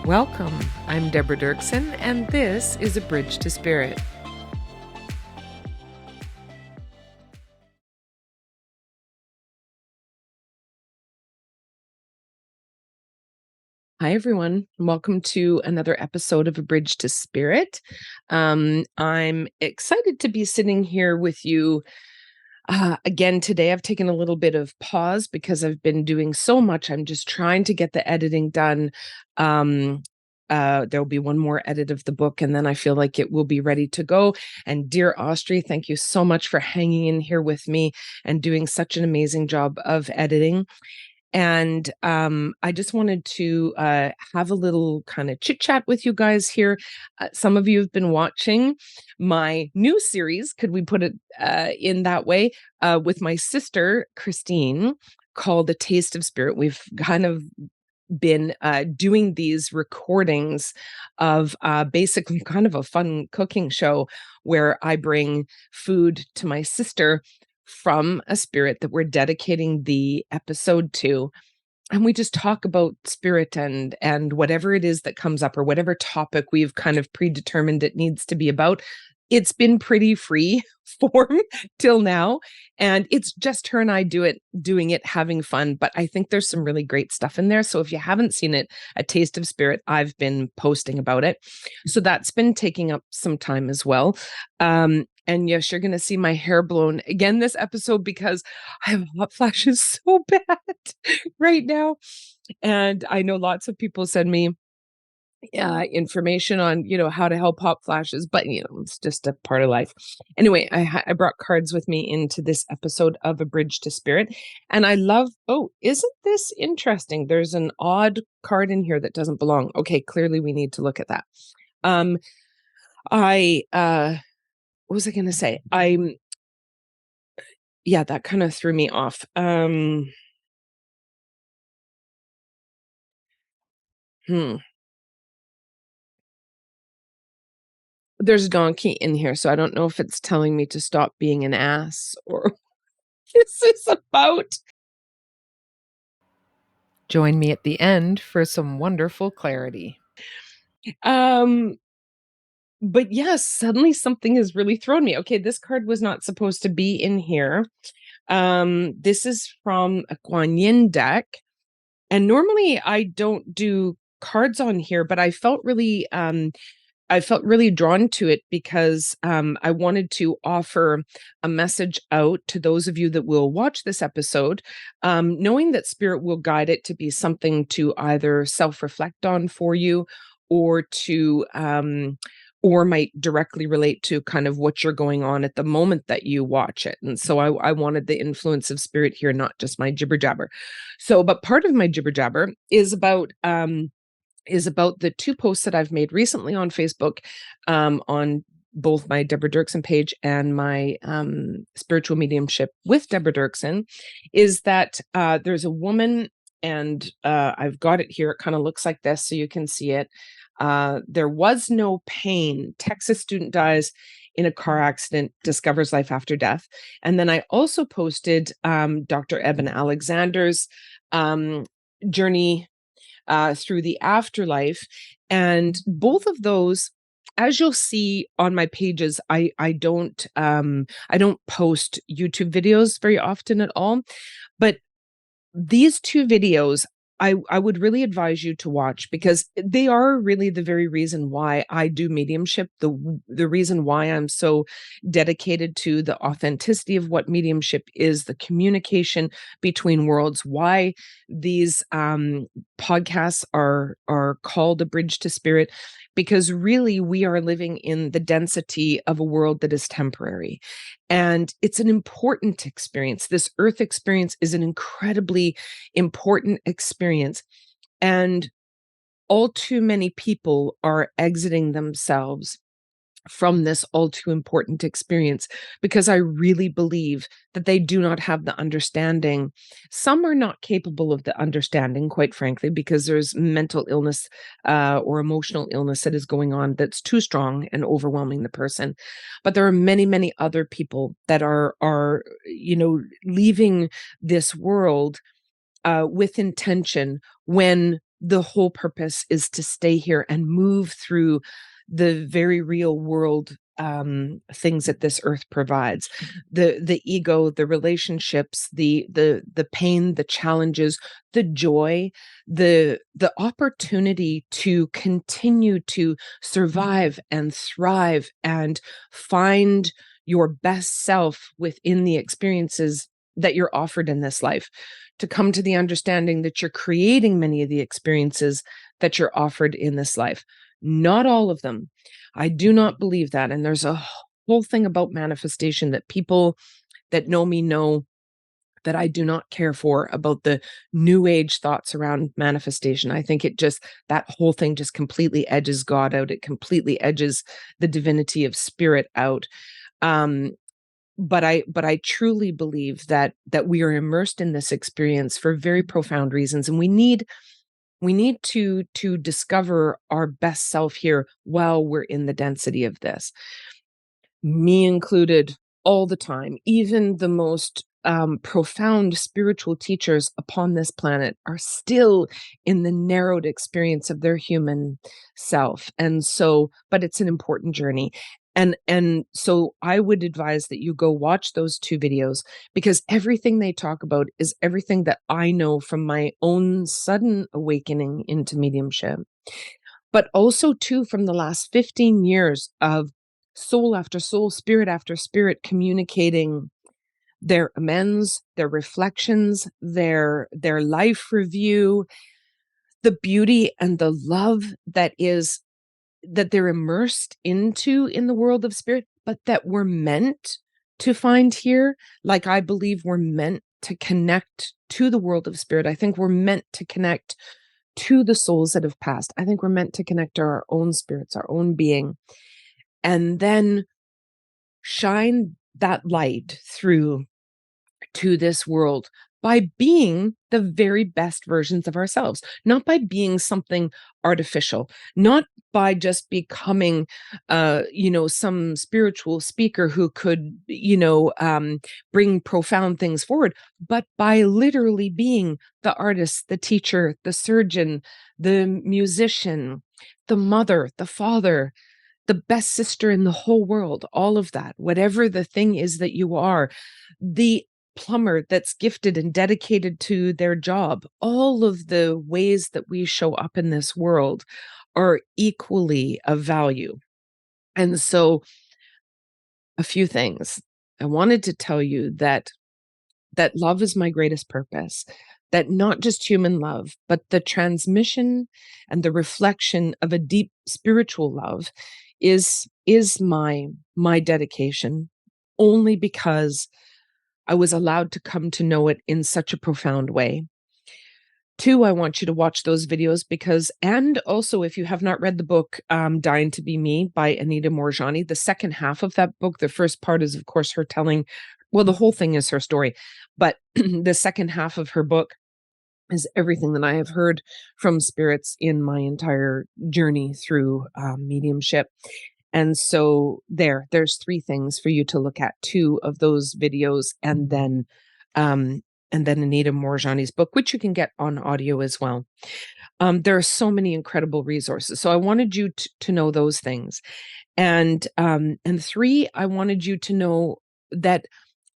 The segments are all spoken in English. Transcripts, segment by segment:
Welcome. I'm Deborah Dirksen, and this is A Bridge to Spirit. Hi, everyone. Welcome to another episode of A Bridge to Spirit. I'm excited to be sitting here with you again today. I've taken a little bit of pause because I've been doing so much. I'm just trying to get the editing done. There'll be one more edit of the book, and then I feel like it will be ready to go. And dear Austri, thank you so much for hanging in here with me and doing such an amazing job of editing. And I just wanted to have a little kind of chit chat with you guys here. Some of you have been watching my new series, could we put it in that way, with my sister, Christine, called A Taste of Spirit. We've kind of been doing these recordings of basically kind of a fun cooking show where I bring food to my sister from a spirit that we're dedicating the episode to, and we just talk about spirit and whatever it is that comes up or whatever topic we've kind of predetermined it needs to be about. It's been pretty free form till now, and it's just her and I doing it, having fun, but I think there's some really great stuff in there. So if you haven't seen it, A Taste of Spirit, I've been posting about it. So that's been taking up some time as well. And yes, you're going to see my hair blown again this episode because I have hot flashes so bad right now. And I know lots of people send me information on, how to help hot flashes, but, it's just a part of life. Anyway, I brought cards with me into this episode of A Bridge to Spirit. And I love, isn't this interesting? There's an odd card in here that doesn't belong. Okay, clearly we need to look at that. What was I going to say? That kind of threw me off. There's a donkey in here, so I don't know if it's telling me to stop being an ass or what this is about. Join me at the end for some wonderful clarity. But yes, suddenly something has really thrown me. Okay, this card was not supposed to be in here. This is from a Guan Yin deck, and normally I don't do cards on here, but I felt really drawn to it because I wanted to offer a message out to those of you that will watch this episode, knowing that Spirit will guide it to be something to either self-reflect on for you or to or might directly relate to kind of what you're going on at the moment that you watch it. And so I wanted the influence of Spirit here, not just my jibber jabber. So, but part of my jibber jabber is about the two posts that I've made recently on Facebook, on both my Deborah Dirksen page and my spiritual mediumship with Deborah Dirksen, is that there's a woman, and I've got it here. It kind of looks like this, so you can see it. There was no pain. Texas student dies in a car accident, discovers life after death. And then I also posted Dr. Eben Alexander's journey through the afterlife. And both of those, as you'll see on my pages, I don't post YouTube videos very often at all. But these two videos I would really advise you to watch because they are really the very reason why I do mediumship, the reason why I'm so dedicated to the authenticity of what mediumship is, the communication between worlds, why these podcasts are called A Bridge to Spirit, because really we are living in the density of a world that is temporary. And it's an important experience. This earth experience is an incredibly important experience. And all too many people are exiting themselves from this all too important experience because I really believe that they do not have the understanding. Some are not capable of the understanding, quite frankly, because there's mental illness or emotional illness that is going on that's too strong and overwhelming the person. But there are many, many other people that are leaving this world with intention when the whole purpose is to stay here and move through the very real world things that this earth provides, the ego, the relationships, the pain, the challenges, the joy, the opportunity to continue to survive and thrive and find your best self within the experiences that you're offered in this life, to come to the understanding that you're creating many of the experiences that you're offered in this life. Not all of them. I do not believe that. And there's a whole thing about manifestation that people that know me know that I do not care for, about the new age thoughts around manifestation. I think that whole thing just completely edges God out. It completely edges the divinity of spirit out. Um, but I truly believe that we are immersed in this experience for very profound reasons, and we need to discover our best self here while we're in the density of this, me included, all the time. Even the most profound spiritual teachers upon this planet are still in the narrowed experience of their human self. And so, but it's an important journey. And so I would advise that you go watch those two videos, because everything they talk about is everything that I know from my own sudden awakening into mediumship, but also too from the last 15 years of soul after soul, spirit after spirit communicating their amends, their reflections, their life review, the beauty and the love that they're immersed into in the world of spirit, but that we're meant to find here. Like, I believe we're meant to connect to the world of spirit. I think we're meant to connect to the souls that have passed. I think we're meant to connect to our own spirits, our own being, and then shine that light through to this world by being the very best versions of ourselves, not by being something artificial, not by just becoming, some spiritual speaker who could, bring profound things forward, but by literally being the artist, the teacher, the surgeon, the musician, the mother, the father, the best sister in the whole world, all of that, whatever the thing is that you are, the plumber that's gifted and dedicated to their job, all of the ways that we show up in this world are equally of value. And so, a few things. I wanted to tell you that love is my greatest purpose, that not just human love, but the transmission and the reflection of a deep spiritual love is my dedication, only because I was allowed to come to know it in such a profound way. Two, I want you to watch those videos and also, if you have not read the book, Dying to Be Me by Anita Moorjani, the second half of that book, the first part is, of course, her telling, well, the whole thing is her story, but the second half of her book is everything that I have heard from spirits in my entire journey through mediumship. And so there's three things for you to look at, two of those videos, and then Anita Moorjani's book, which you can get on audio as well. There are so many incredible resources. So I wanted you to know those things. And three, I wanted you to know that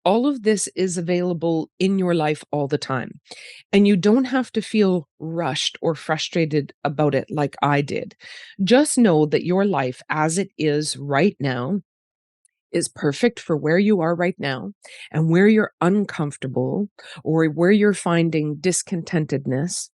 all of this is available in your life all the time. And you don't have to feel rushed or frustrated about it like I did. Just know that your life as it is right now is perfect for where you are right now, and where you're uncomfortable or where you're finding discontentedness,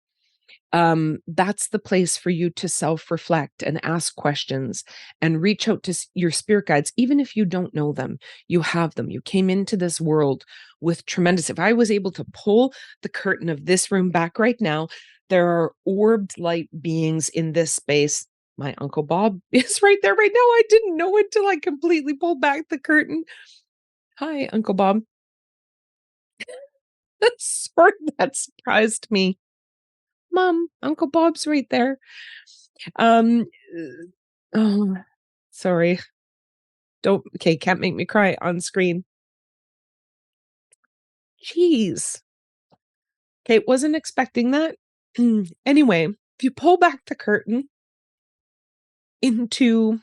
that's the place for you to self-reflect and ask questions and reach out to your spirit guides. Even if you don't know them, you have them. You came into this world with tremendous. If I was able to pull the curtain of this room back right now, there are orbed light beings in this space. My Uncle Bob is right there right now. I didn't know until I completely pulled back the curtain. Hi, Uncle Bob. Sorry, that surprised me. Mom, Uncle Bob's right there. Um, oh, sorry. Okay, can't make me cry on screen. Jeez. Okay, wasn't expecting that. Anyway, If you pull back the curtain into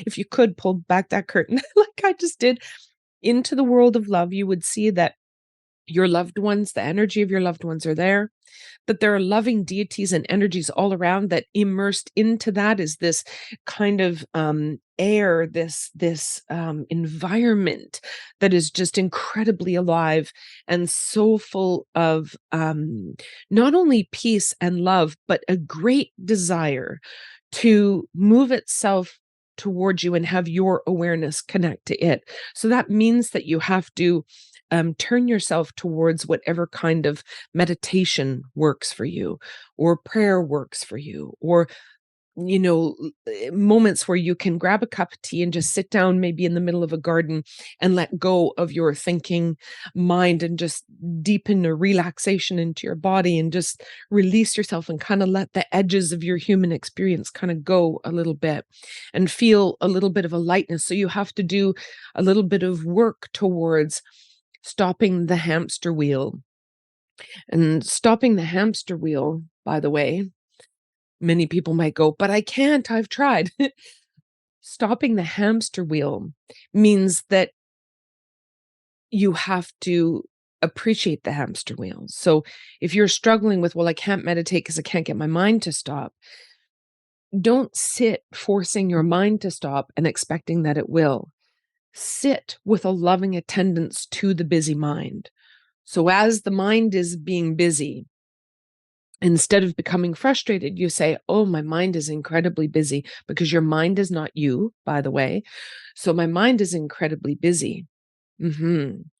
if you could pull back that curtain like I just did into the world of love, you would see that your loved ones, the energy of your loved ones are there, that there are loving deities and energies all around, that immersed into that is this kind of air, this environment that is just incredibly alive and so full of not only peace and love, but a great desire to move itself towards you and have your awareness connect to it. So that means that you have to turn yourself towards whatever kind of meditation works for you, or prayer works for you, or moments where you can grab a cup of tea and just sit down maybe in the middle of a garden and let go of your thinking mind and just deepen a relaxation into your body and just release yourself and kind of let the edges of your human experience kind of go a little bit and feel a little bit of a lightness. So you have to do a little bit of work towards stopping the hamster wheel. And stopping the hamster wheel, by the way, many people might go, but I can't, I've tried. Stopping the hamster wheel means that you have to appreciate the hamster wheel. So if you're struggling with, well, I can't meditate because I can't get my mind to stop, don't sit forcing your mind to stop and expecting that it will. Sit with a loving attendance to the busy mind. So as the mind is being busy, instead of becoming frustrated, you say, oh, my mind is incredibly busy, because your mind is not you, by the way. So my mind is incredibly busy.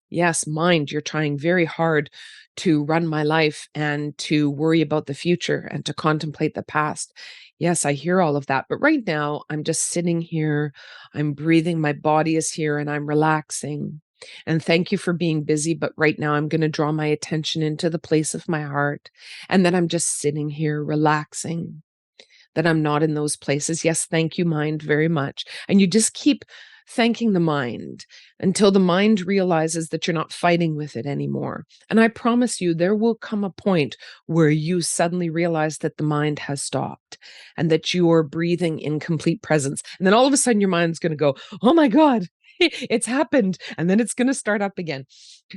Yes, mind, you're trying very hard to run my life and to worry about the future and to contemplate the past. Yes, I hear all of that. But right now, I'm just sitting here, I'm breathing, my body is here, and I'm relaxing. And thank you for being busy. But right now, I'm going to draw my attention into the place of my heart. And then I'm just sitting here relaxing, that I'm not in those places. Yes, thank you, mind, very much. And you just keep thanking the mind until the mind realizes that you're not fighting with it anymore. And I promise you, there will come a point where you suddenly realize that the mind has stopped and that you are breathing in complete presence. And then all of a sudden, your mind's going to go, oh my God, it's happened. And then it's going to start up again.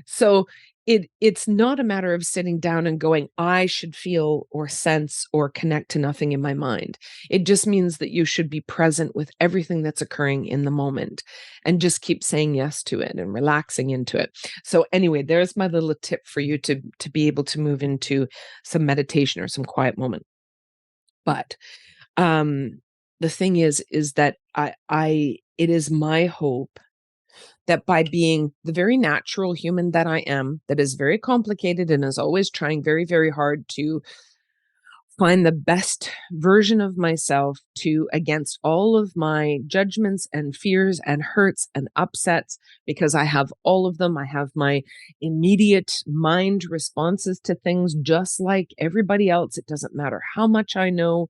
So it's not a matter of sitting down and going, I should feel or sense or connect to nothing in my mind. It just means that you should be present with everything that's occurring in the moment and just keep saying yes to it and relaxing into it. So anyway, there's my little tip for you to be able to move into some meditation or some quiet moment. But the thing is that it is my hope that by being the very natural human that I am, that is very complicated and is always trying very, very hard to find the best version of myself, to against all of my judgments and fears and hurts and upsets, because I have all of them. I have my immediate mind responses to things just like everybody else. It doesn't matter how much I know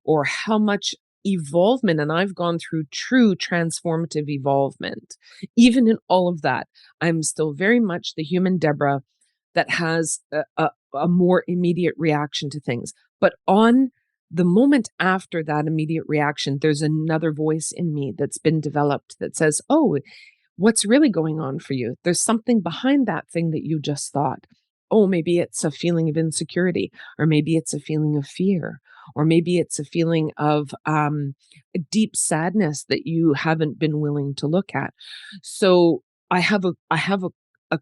or how much evolvement, and I've gone through true transformative evolvement. Even in all of that, I'm still very much the human Deborah that has a more immediate reaction to things. But on the moment after that immediate reaction, there's another voice in me that's been developed that says, oh, what's really going on for you? There's something behind that thing that you just thought. Oh, maybe it's a feeling of insecurity, or maybe it's a feeling of fear, or maybe it's a feeling of a deep sadness that you haven't been willing to look at. So I have a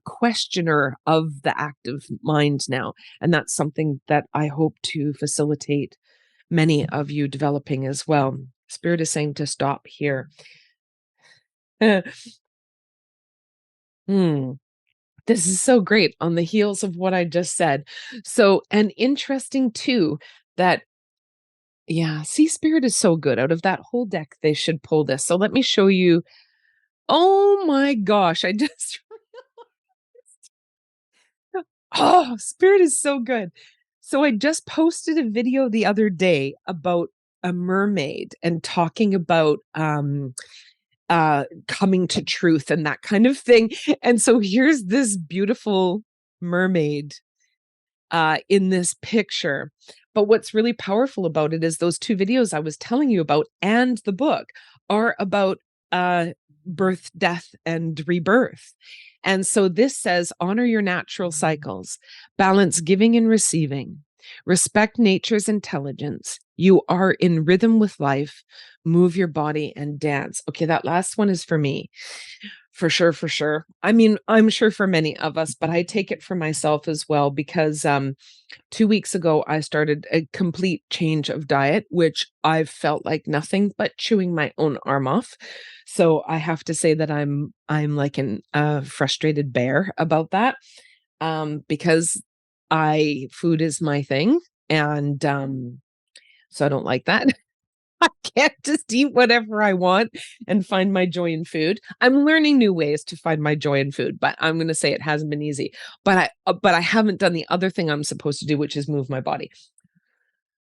questioner of the active mind now, and that's something that I hope to facilitate many of you developing as well. Spirit is saying to stop here. Hmm. This is so great on the heels of what I just said. So, and interesting too, that, yeah, see, Spirit is so good. Out of that whole deck, they should pull this. So let me show you. Oh my gosh, I just, oh, Spirit is so good. So I just posted a video the other day about a mermaid and talking about coming to truth and that kind of thing. And so here's this beautiful mermaid in this picture. But what's really powerful about it is those 2 videos I was telling you about and the book are about, uh, birth, death, and rebirth. And so this says, "Honor your natural cycles, balance giving and receiving, respect nature's intelligence. You are in rhythm with life, move your body and dance." Okay, that last one is for me. For sure, for sure. I mean, I'm sure for many of us, but I take it for myself as well because 2 weeks ago I started a complete change of diet, which I've felt like nothing but chewing my own arm off. So I have to say that I'm like an frustrated bear about that, because I food is my thing, and so I don't like that. I can't just eat whatever I want and find my joy in food. I'm learning new ways to find my joy in food, but I'm gonna say it hasn't been easy. But I haven't done the other thing I'm supposed to do, which is move my body.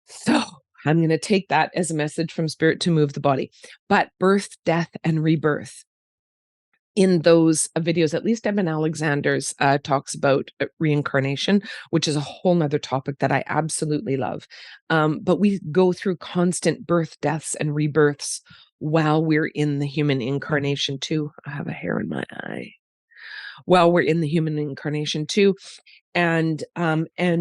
So, I'm gonna take that as a message from spirit to move the body. But birth, death, and rebirth in those videos, at least Eben Alexander's talks about reincarnation, which is a whole nother topic that I absolutely love. But we go through constant birth, deaths, and rebirths while we're in the human incarnation too. I have a hair in my eye. While we're in the human incarnation too, and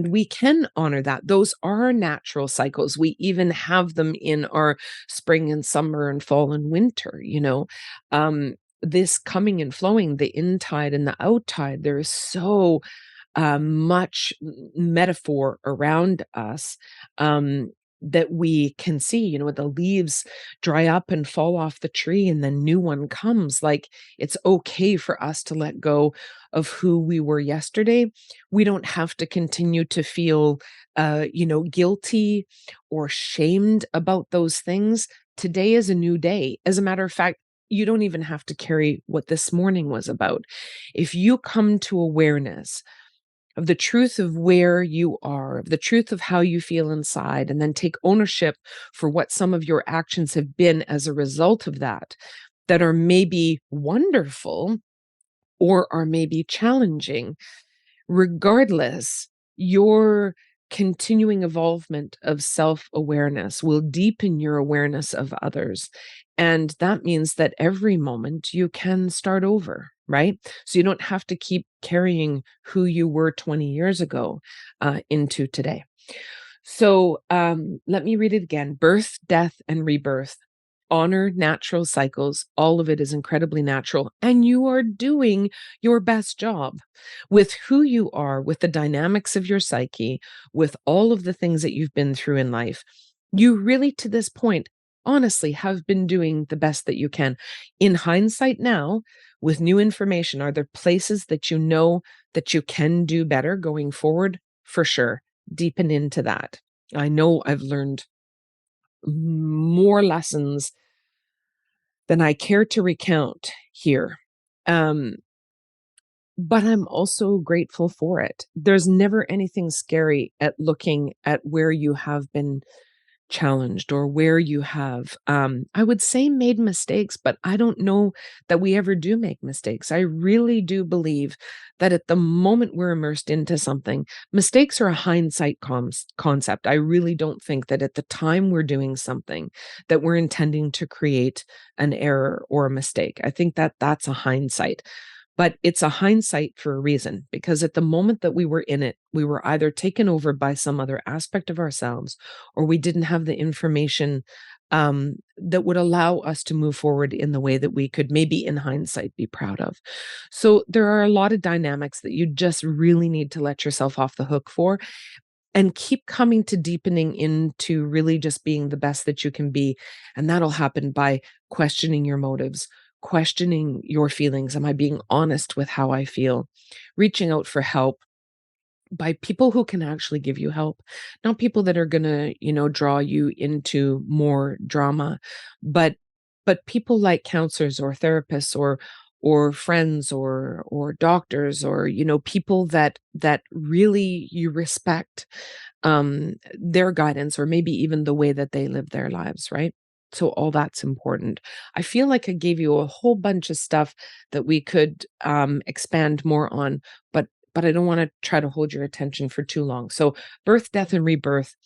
we can honor that. Those are natural cycles. We even have them in our spring and summer and fall and winter, you know. Um, this coming and flowing, the in tide and the out tide, there is so much metaphor around us, that we can see, you know, the leaves dry up and fall off the tree and then new one comes. Like, it's okay for us to let go of who we were yesterday. We don't have to continue to feel, guilty or shamed about those things. Today is a new day. As a matter of fact, you don't even have to carry what this morning was about. If you come to awareness of the truth of where you are, of the truth of how you feel inside, and then take ownership for what some of your actions have been as a result of that, that are maybe wonderful or are maybe challenging. Regardless, your continuing evolvement of self awareness will deepen your awareness of others. And that means that every moment you can start over, right? So you don't have to keep carrying who you were 20 years ago into today. So let me read it again: birth, death, and rebirth. Honor natural cycles. All of it is incredibly natural. And you are doing your best job with who you are, with the dynamics of your psyche, with all of the things that you've been through in life. You really, to this point, honestly have been doing the best that you can. In hindsight now, with new information, are there places that you know that you can do better going forward? For sure. Deepen into that. I know I've learned more lessons than I care to recount here. Um, but I'm also grateful for it. There's never anything scary at looking at where you have been challenged or where you have, I would say, made mistakes, but I don't know that we ever do make mistakes. I really do believe that at the moment we're immersed into something, mistakes are a hindsight concept. I really don't think that at the time we're doing something that we're intending to create an error or a mistake. I think that that's a hindsight. But it's a hindsight for a reason, because at the moment that we were in it, we were either taken over by some other aspect of ourselves, or we didn't have the information that would allow us to move forward in the way that we could maybe in hindsight be proud of. So there are a lot of dynamics that you just really need to let yourself off the hook for and keep coming to deepening into really just being the best that you can be. And that'll happen by questioning your motives, questioning your feelings. Am I being honest with how I feel? Reaching out for help by people who can actually give you help, not people that are going to, draw you into more drama, but people like counselors or therapists or friends or doctors, or people that really you respect their guidance, or maybe even the way that they live their lives, right? So all that's important. I feel like I gave you a whole bunch of stuff that we could expand more on, but I don't want to try to hold your attention for too long. So birth, death, and rebirth.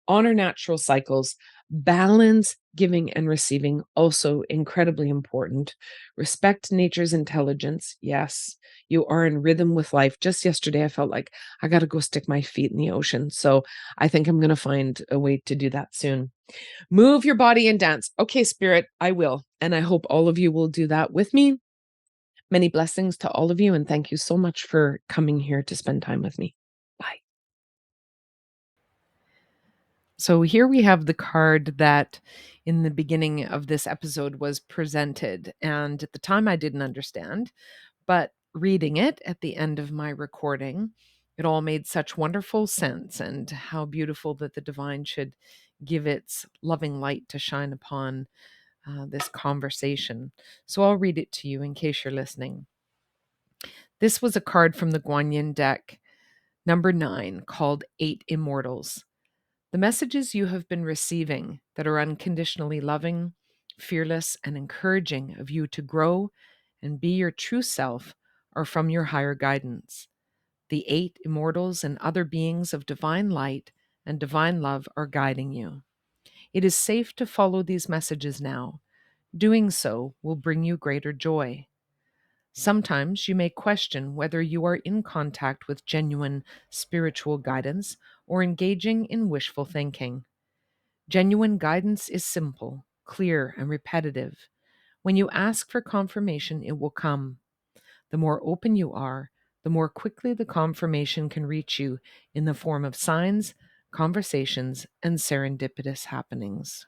honor natural cycles, balance giving and receiving, also incredibly important. Respect nature's intelligence. Yes, you are in rhythm with life. Just yesterday, I felt like I got to go stick my feet in the ocean. So I think I'm going to find a way to do that soon. Move your body and dance. Okay, Spirit, I will. And I hope all of you will do that with me. Many blessings to all of you. And thank you so much for coming here to spend time with me. Bye. So here we have the card that in the beginning of this episode was presented. And at the time, I didn't understand. But reading it at the end of my recording, it all made such wonderful sense, and how beautiful that the divine should give its loving light to shine upon this conversation. So I'll read it to you in case you're listening. This was a card from the Guanyin deck, number 9, called 8 Immortals. The messages you have been receiving that are unconditionally loving, fearless, and encouraging of you to grow and be your true self are from your higher guidance. The 8 immortals and other beings of divine light and divine love are guiding you. It is safe to follow these messages now. Doing so will bring you greater joy. Sometimes you may question whether you are in contact with genuine spiritual guidance or engaging in wishful thinking. Genuine guidance is simple, clear, and repetitive. When you ask for confirmation, it will come. The more open you are, the more quickly the confirmation can reach you in the form of signs, conversations, and serendipitous happenings.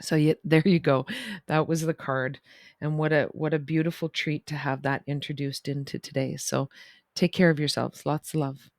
So there you go. That was the card, and what a beautiful treat to have that introduced into today. So take care of yourselves. Lots of love.